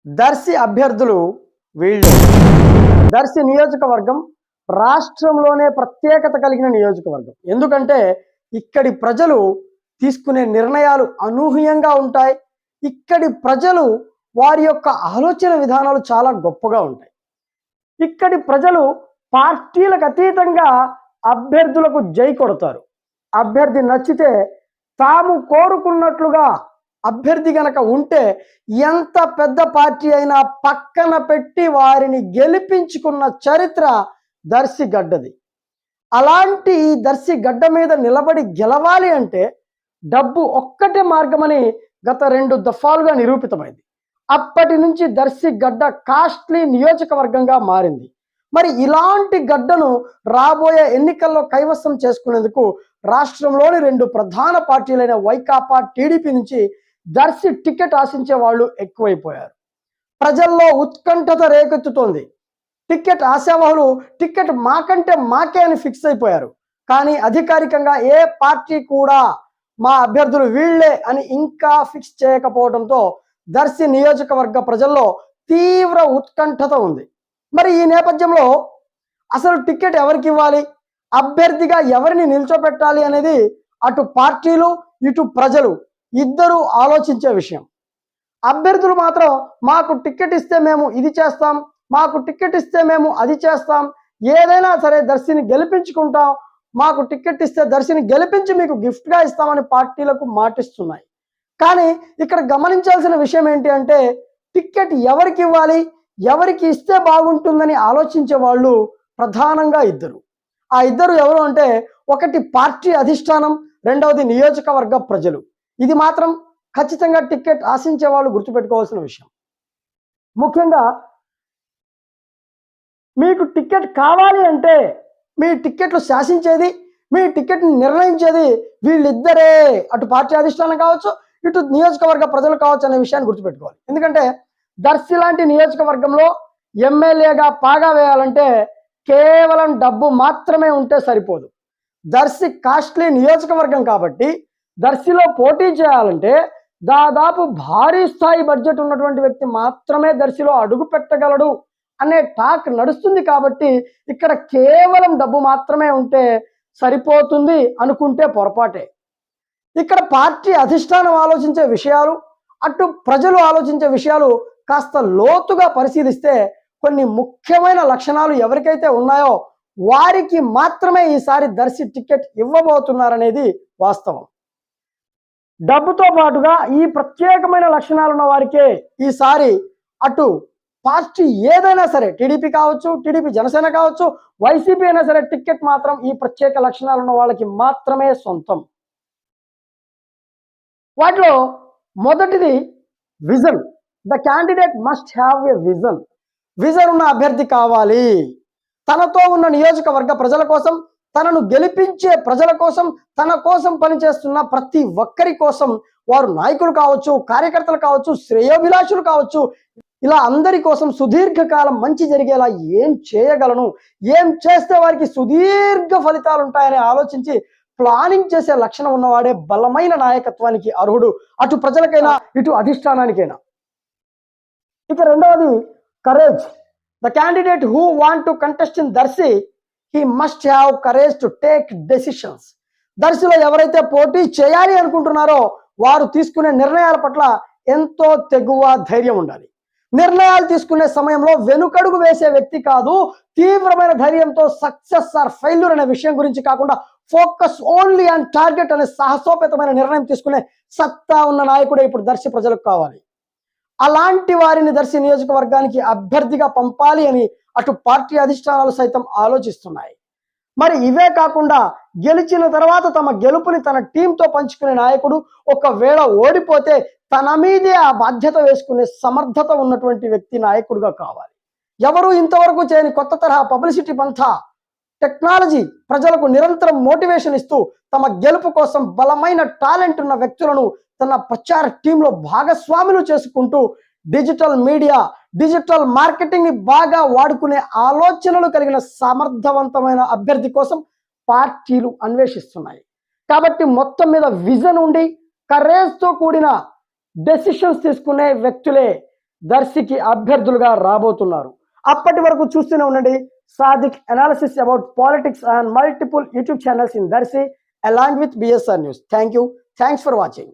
దర్శి అభ్యర్థులు వీళ్ళే. దర్శి నియోజకవర్గం రాష్ట్రంలోనే ప్రత్యేకత కలిగిన నియోజకవర్గం. ఎందుకంటే ఇక్కడి ప్రజలు తీసుకునే నిర్ణయాలు అనూహ్యంగా ఉంటాయి. ఇక్కడి ప్రజలు వారి యొక్క ఆలోచన విధానాలు చాలా గొప్పగా ఉంటాయి. ఇక్కడి ప్రజలు పార్టీలకు అతీతంగా అభ్యర్థులకు జై కొడతారు. అభ్యర్థి నచ్చితే తాము కోరుకున్నట్లుగా అభ్యర్థి గనక ఉంటే ఎంత పెద్ద పార్టీ అయినా పక్కన పెట్టి వారిని గెలిపించుకున్న చరిత్ర దర్శి గడ్డది. అలాంటి ఈ దర్శి గడ్డ మీద నిలబడి గెలవాలి అంటే డబ్బు ఒక్కటే మార్గమని గత 2 దఫాలుగా నిరూపితమైంది. అప్పటి నుంచి దర్శి గడ్డ కాస్ట్లీ నియోజకవర్గంగా మారింది. మరి ఇలాంటి గడ్డను రాబోయే ఎన్నికల్లో కైవసం చేసుకునేందుకు రాష్ట్రంలోని 2 ప్రధాన పార్టీలైన వైకాపా, టీడీపీ నుంచి దర్శి టికెట్ ఆశించే వాళ్ళు ఎక్కువైపోయారు. ప్రజల్లో ఉత్కంఠత రేకెత్తుతోంది. టికెట్ ఆశావహులు టికెట్ మాకంటే మాకే అని ఫిక్స్ అయిపోయారు. కానీ అధికారికంగా ఏ పార్టీ కూడా మా అభ్యర్థులు వీళ్లే అని ఇంకా ఫిక్స్ చేయకపోవడంతో దర్శి నియోజకవర్గ ప్రజల్లో తీవ్ర ఉత్కంఠత ఉంది. మరి ఈ నేపథ్యంలో అసలు టికెట్ ఎవరికి ఇవ్వాలి, అభ్యర్థిగా ఎవరిని నిల్చోపెట్టాలి అనేది అటు పార్టీలు ఇటు ప్రజలు ఇద్దరూ ఆలోచించే విషయం. అభ్యర్థులు మాత్రం మాకు టికెట్ ఇస్తే మేము ఇది చేస్తాం, మాకు టికెట్ ఇస్తే మేము అది చేస్తాం, ఏదైనా సరే దర్శిని గెలిపించుకుంటాం, మాకు టికెట్ ఇస్తే దర్శిని గెలిపించి మీకు గిఫ్ట్గా ఇస్తామని పార్టీలకు మాటిస్తున్నాయి. కానీ ఇక్కడ గమనించాల్సిన విషయం ఏంటి అంటే టికెట్ ఎవరికి ఇవ్వాలి, ఎవరికి ఇస్తే బాగుంటుందని ఆలోచించే వాళ్ళు ప్రధానంగా ఇద్దరు. ఆ ఇద్దరు ఎవరు అంటే ఒకటి పార్టీ అధిష్టానం, రెండవది నియోజకవర్గ ప్రజలు. ఇది మాత్రం ఖచ్చితంగా టికెట్ ఆశించే వాళ్ళు గుర్తుపెట్టుకోవాల్సిన విషయం. ముఖ్యంగా మీకు టికెట్ కావాలి అంటే మీ టికెట్లు శాసించేది, మీ టికెట్ని నిర్ణయించేది వీళ్ళిద్దరే. అటు పార్టీ అధిష్టానం కావచ్చు, ఇటు నియోజకవర్గ ప్రజలు కావచ్చు అనే విషయాన్ని గుర్తుపెట్టుకోవాలి. ఎందుకంటే దర్శి లాంటి నియోజకవర్గంలో ఎమ్మెల్యేగా పాగా వేయాలంటే కేవలం డబ్బు మాత్రమే ఉంటే సరిపోదు. దర్శి కాస్ట్లీ నియోజకవర్గం కాబట్టి దర్శిలో పోటీ చేయాలంటే దాదాపు భారీ స్థాయి బడ్జెట్ ఉన్నటువంటి వ్యక్తి మాత్రమే దర్శిలో అడుగు పెట్టగలడు అనే టాక్ నడుస్తుంది. కాబట్టి ఇక్కడ కేవలం డబ్బు మాత్రమే ఉంటే సరిపోతుంది అనుకుంటే పొరపాటే. ఇక్కడ పార్టీ అధిష్టానం ఆలోచించే విషయాలు, అటు ప్రజలు ఆలోచించే విషయాలు కాస్త లోతుగా పరిశీలిస్తే కొన్ని ముఖ్యమైన లక్షణాలు ఎవరికైతే ఉన్నాయో వారికి మాత్రమే ఈసారి దర్శి టికెట్ ఇవ్వబోతున్నారనేది వాస్తవం. డబ్బుతో పాటుగా ఈ ప్రత్యేకమైన లక్షణాలు ఉన్న వారికే ఈసారి అటు పార్టీ ఏదైనా సరే, టీడీపీ కావచ్చు, టీడీపీ జనసేన కావచ్చు, వైసీపీ అయినా సరే, టికెట్ మాత్రం ఈ ప్రత్యేక లక్షణాలు ఉన్న వాళ్ళకి మాత్రమే సొంతం. వాటిలో మొదటిది vision. The candidate must have a vision. Vision ఉన్న అభ్యర్థి కావాలి. తనతో ఉన్న నియోజకవర్గ ప్రజల కోసం, తనను గెలిపించే ప్రజల కోసం, తన కోసం పనిచేస్తున్న ప్రతి ఒక్కరి కోసం, వారు నాయకులు కావచ్చు, కార్యకర్తలు కావచ్చు, శ్రేయోభిలాషులు కావచ్చు, ఇలా అందరి కోసం సుదీర్ఘకాలం మంచి జరిగేలా ఏం చేయగలను, ఏం చేస్తే వారికి సుదీర్ఘ ఫలితాలు ఉంటాయని ఆలోచించి ప్లానింగ్ చేసే లక్షణం ఉన్నవాడే బలమైన నాయకత్వానికి అర్హుడు, అటు ప్రజలకైనా ఇటు అధిష్టానానికైనా. ఇక రెండవది courage. The candidate who want to contest in Darsi, he must have courage to take decisions. దర్శిలో ఎవరైతే పోటీ చేయాలి అనుకుంటున్నారో వారు తీసుకునే నిర్ణయాల పట్ల ఎంతో తెగువ, ధైర్యం ఉండాలి. నిర్ణయాలు తీసుకునే సమయంలో వెనుకడుగు వేసే వ్యక్తి కాదు. తీవ్రమైన ధైర్యంతో సక్సెస్ ఆర్ ఫెయిల్యూర్ అనే విషయం గురించి కాకుండా ఫోకస్ ఓన్లీ ఆన్ టార్గెట్ అనే సాహసోపేతమైన నిర్ణయం తీసుకునే సత్తా ఉన్న నాయకుడే ఇప్పుడు దర్శి ప్రజలకు కావాలి. అలాంటి వారిని దర్శి నియోజకవర్గానికి అభ్యర్థిగా పంపాలి అని అటు పార్టీ అధిష్టానాలు సైతం ఆలోచిస్తున్నాయి. మరి ఇవే కాకుండా గెలిచిన తర్వాత తమ గెలుపుని తన టీంతో పంచుకునే నాయకుడు, ఒకవేళ ఓడిపోతే తన మీదే ఆ బాధ్యత వేసుకునే సమర్థత ఉన్నటువంటి వ్యక్తి నాయకుడుగా కావాలి. ఎవరు ఇంతవరకు చేయని కొత్త తరహా పబ్లిసిటీ పంథా టెక్నాలజీ ప్రజలకు నిరంతరం మోటివేషన్ ఇస్తూ తమ గెలుపు కోసం బలమైన టాలెంట్ ఉన్న వ్యక్తులను తన ప్రచార టీంలో భాగస్వాములు చేసుకుంటూ డిజిటల్ మీడియా, డిజిటల్ మార్కెటింగ్ ని బాగా వాడుకునే ఆలోచనలు కలిగిన సమర్థవంతమైన అభ్యర్థి కోసం పార్టీలు అన్వేషిస్తున్నాయి. కాబట్టి మొత్తం మీద విజన్ ఉండి కరేజ్తో కూడిన డెసిషన్స్ తీసుకునే వ్యక్తులే దర్శికి అభ్యర్థులుగా రాబోతున్నారు. అప్పటి వరకు చూస్తూనే ఉండండి Sadiq analysis about politics and multiple YouTube channels in Darsi along with BSR News. Thank you. Thanks for watching.